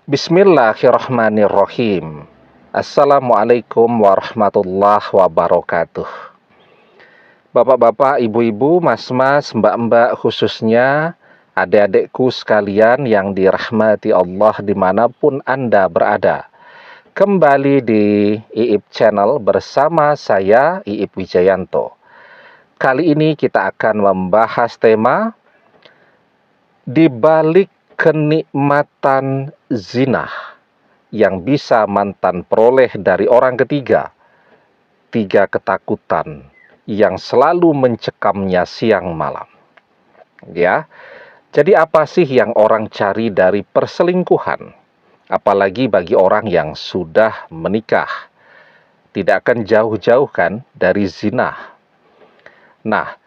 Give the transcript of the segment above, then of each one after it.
Bismillahirrahmanirrahim. Assalamualaikum warahmatullahi wabarakatuh. Bapak-bapak, ibu-ibu, mas-mas, mbak-mbak, khususnya adik-adikku sekalian yang dirahmati Allah dimanapun Anda berada. Kembali di IIP Channel bersama saya, IIP Wijayanto. Kali ini kita akan membahas tema di balik kenikmatan zina yang bisa mantan peroleh dari orang ketiga. Tiga ketakutan yang selalu mencekamnya siang malam. Ya, jadi apa sih yang orang cari dari perselingkuhan? Apalagi bagi orang yang sudah menikah. Tidak akan jauh-jauh kan dari zina. Nah,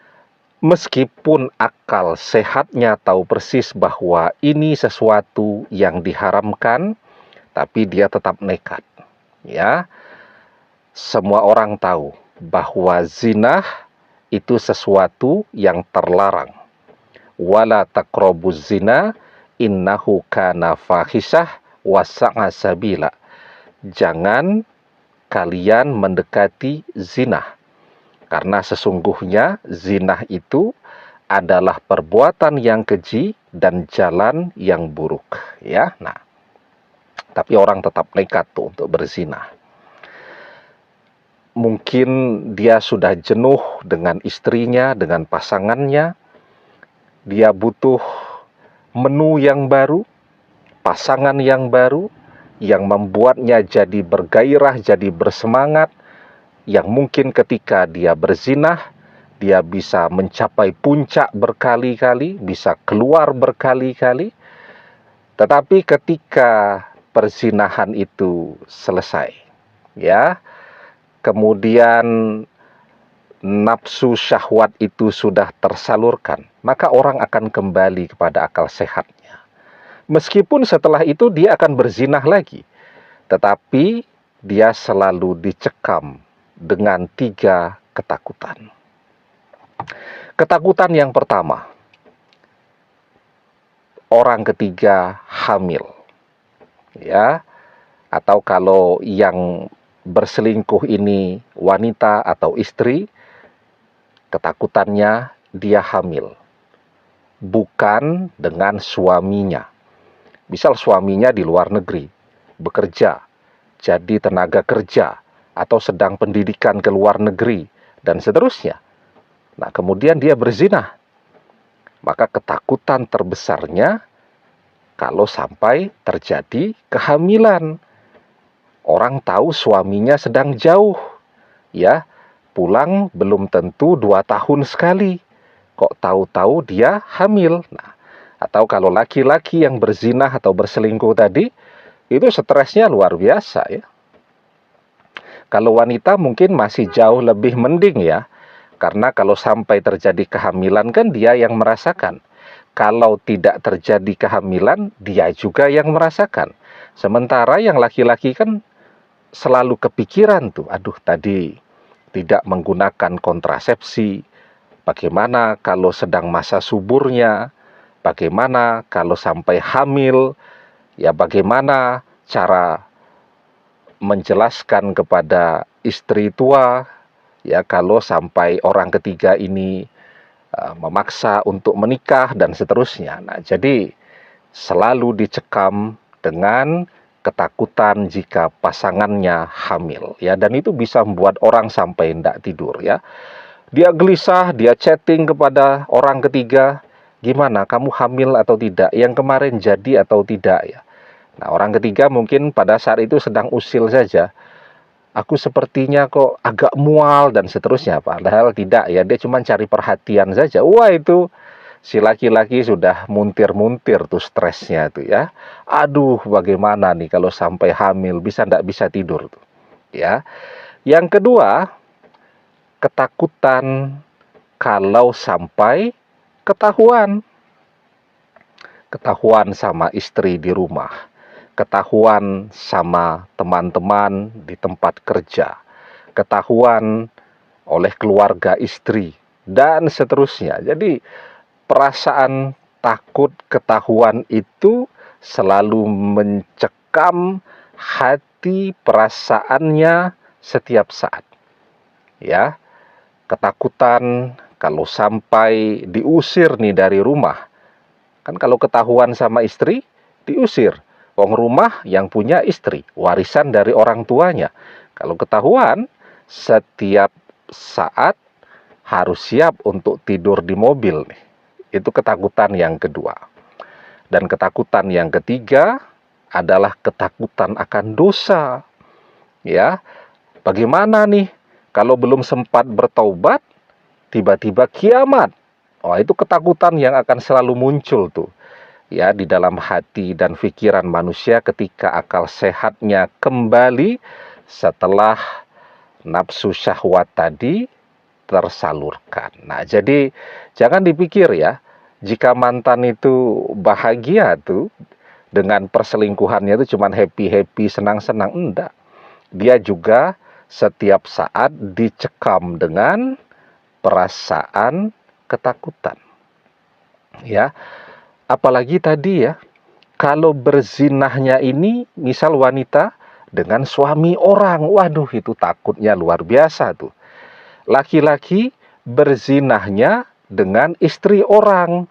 meskipun akal sehatnya tahu persis bahwa ini sesuatu yang diharamkan, tapi dia tetap nekat. Ya, semua orang tahu bahwa zina itu sesuatu yang terlarang. Wala taqrabuz zina innahu kana fahisyah wa sa'a sabila. Jangan kalian mendekati zina. Karena sesungguhnya zina itu adalah perbuatan yang keji dan jalan yang buruk, ya. Nah, tapi orang tetap nekat tuh untuk berzina. Mungkin dia sudah jenuh dengan istrinya, dengan pasangannya. Dia butuh menu yang baru, pasangan yang baru, yang membuatnya jadi bergairah, jadi bersemangat, yang mungkin ketika dia berzinah, dia bisa mencapai puncak berkali-kali, bisa keluar berkali-kali. Tetapi ketika perzinahan itu selesai, ya, kemudian nafsu syahwat itu sudah tersalurkan, maka orang akan kembali kepada akal sehatnya. Meskipun setelah itu dia akan berzinah lagi, tetapi dia selalu dicekam dengan tiga ketakutan. Ketakutan yang pertama, orang ketiga hamil. Ya, atau kalau yang berselingkuh ini wanita atau istri, ketakutannya dia hamil. Bukan dengan suaminya. Misal suaminya di luar negeri, bekerja, jadi tenaga kerja, atau sedang pendidikan ke luar negeri, dan seterusnya. Nah, kemudian dia berzina. Maka ketakutan terbesarnya kalau sampai terjadi kehamilan. Orang tahu suaminya sedang jauh, ya, pulang belum tentu 2 tahun sekali. Kok tahu-tahu dia hamil. Nah, atau kalau laki-laki yang berzina atau berselingkuh tadi, itu stresnya luar biasa, ya. Kalau wanita mungkin masih jauh lebih mending, ya. Karena kalau sampai terjadi kehamilan kan dia yang merasakan. Kalau tidak terjadi kehamilan, dia juga yang merasakan. Sementara yang laki-laki kan selalu kepikiran tuh, aduh tadi tidak menggunakan kontrasepsi, bagaimana kalau sedang masa suburnya, bagaimana kalau sampai hamil, ya bagaimana cara menjelaskan kepada istri tua, ya kalau sampai orang ketiga ini memaksa untuk menikah dan seterusnya. Nah, jadi selalu dicekam dengan ketakutan jika pasangannya hamil, ya, dan itu bisa membuat orang sampai tidak tidur, ya. Dia gelisah, dia chatting kepada orang ketiga, gimana kamu hamil atau tidak, yang kemarin jadi atau tidak, ya. Nah, orang ketiga mungkin pada saat itu sedang usil saja, aku sepertinya kok agak mual dan seterusnya, padahal tidak, ya, dia cuma cari perhatian saja. Wah, itu si laki-laki sudah muntir-muntir tuh stresnya tuh, ya. Aduh, bagaimana nih kalau sampai hamil, nggak bisa tidur tuh, ya. Yang kedua, ketakutan kalau sampai ketahuan. Ketahuan sama istri di rumah, ketahuan sama teman-teman di tempat kerja, ketahuan oleh keluarga istri, dan seterusnya. Jadi perasaan takut ketahuan itu selalu mencekam hati perasaannya setiap saat. Ya, ketakutan kalau sampai diusir nih dari rumah. Kan kalau ketahuan sama istri, diusir. Wong rumah yang punya istri, warisan dari orang tuanya. Kalau ketahuan, setiap saat harus siap untuk tidur di mobil nih. Itu ketakutan yang kedua. Dan ketakutan yang ketiga adalah ketakutan akan dosa. Ya, bagaimana nih kalau belum sempat bertaubat, tiba-tiba kiamat. Oh, itu ketakutan yang akan selalu muncul tuh. Ya, di dalam hati dan pikiran manusia ketika akal sehatnya kembali setelah nafsu syahwat tadi tersalurkan. Nah, jadi jangan dipikir ya, jika mantan itu bahagia tuh dengan perselingkuhannya itu cuman happy-happy, senang-senang, enggak. Dia juga setiap saat dicekam dengan perasaan ketakutan. Ya, apalagi tadi ya, kalau berzinahnya ini misal wanita dengan suami orang, waduh itu takutnya luar biasa tuh. Laki-laki berzinahnya dengan istri orang,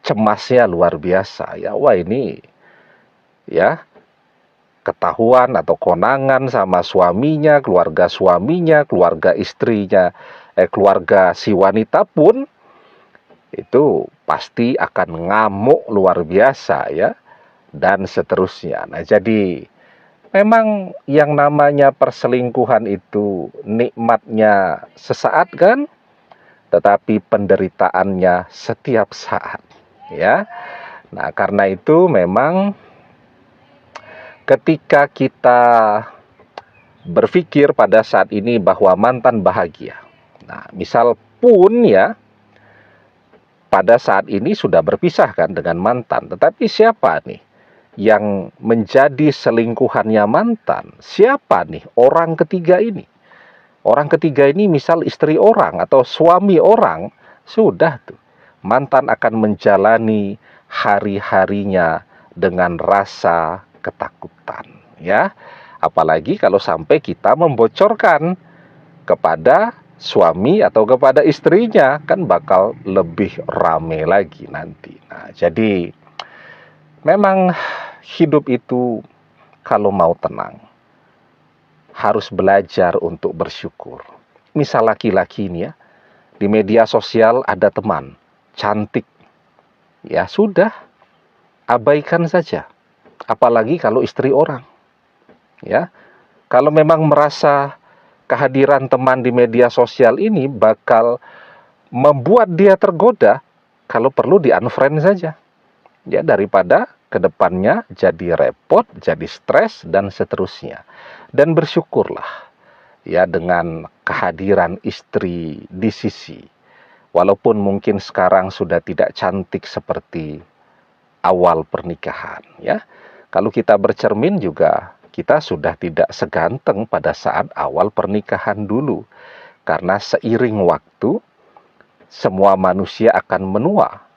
cemasnya luar biasa ya. Wah ini ya, ketahuan atau konangan sama suaminya, keluarga istrinya, keluarga si wanita pun itu pasti akan ngamuk luar biasa ya, dan seterusnya. Nah, jadi memang yang namanya perselingkuhan itu nikmatnya sesaat kan, tetapi penderitaannya setiap saat ya. Nah, karena itu memang ketika kita berpikir pada saat ini bahwa mantan bahagia. Nah, misal pun ya pada saat ini sudah berpisah kan dengan mantan, tetapi siapa nih yang menjadi selingkuhannya mantan? Siapa nih orang ketiga ini? Orang ketiga ini misal istri orang atau suami orang, sudah tuh. Mantan akan menjalani hari-harinya dengan rasa ketakutan, ya. Apalagi kalau sampai kita membocorkan kepada suami atau kepada istrinya, kan bakal lebih rame lagi nanti. Nah, jadi memang hidup itu kalau mau tenang harus belajar untuk bersyukur. Misal laki-laki ini ya, di media sosial ada teman cantik, ya sudah, abaikan saja. Apalagi kalau istri orang, ya. Kalau memang merasa kehadiran teman di media sosial ini bakal membuat dia tergoda, kalau perlu di-unfriend saja. Ya, daripada kedepannya jadi repot, jadi stres, dan seterusnya. Dan bersyukurlah ya dengan kehadiran istri di sisi. Walaupun mungkin sekarang sudah tidak cantik seperti awal pernikahan ya. Kalau kita bercermin juga, kita sudah tidak seganteng pada saat awal pernikahan dulu. Karena seiring waktu, semua manusia akan menua,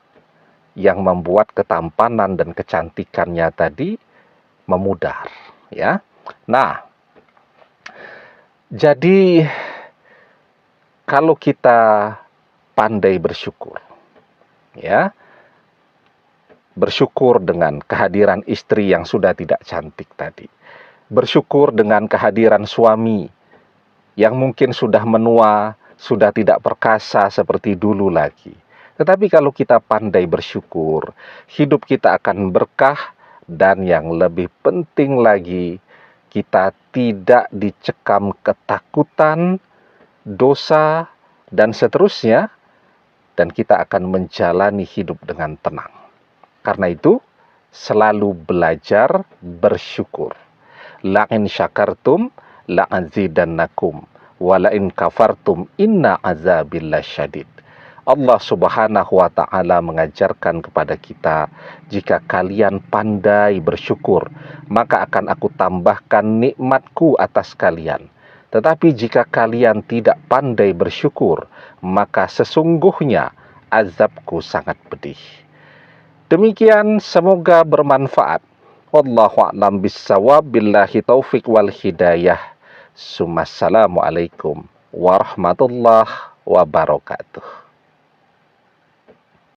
yang membuat ketampanan dan kecantikannya tadi memudar. Ya, nah, jadi kalau kita pandai bersyukur, ya, bersyukur dengan kehadiran istri yang sudah tidak cantik tadi, bersyukur dengan kehadiran suami yang mungkin sudah menua, sudah tidak perkasa seperti dulu lagi. Tetapi kalau kita pandai bersyukur, hidup kita akan berkah, dan yang lebih penting lagi, kita tidak dicekam ketakutan, dosa, dan seterusnya, dan kita akan menjalani hidup dengan tenang. Karena itu, selalu belajar bersyukur. La'in syakartum la'azidannakum wala'in kafartum inna azabil lasyadid. Allah Subhanahu wa ta'ala mengajarkan kepada kita, jika kalian pandai bersyukur, maka akan aku tambahkan nikmatku atas kalian. Tetapi jika kalian tidak pandai bersyukur, maka sesungguhnya azabku sangat pedih. Demikian, semoga bermanfaat. Wallahu a'lam bissawab, billahi taufik wal hidayah. Assalamualaikum warahmatullahi wabarakatuh.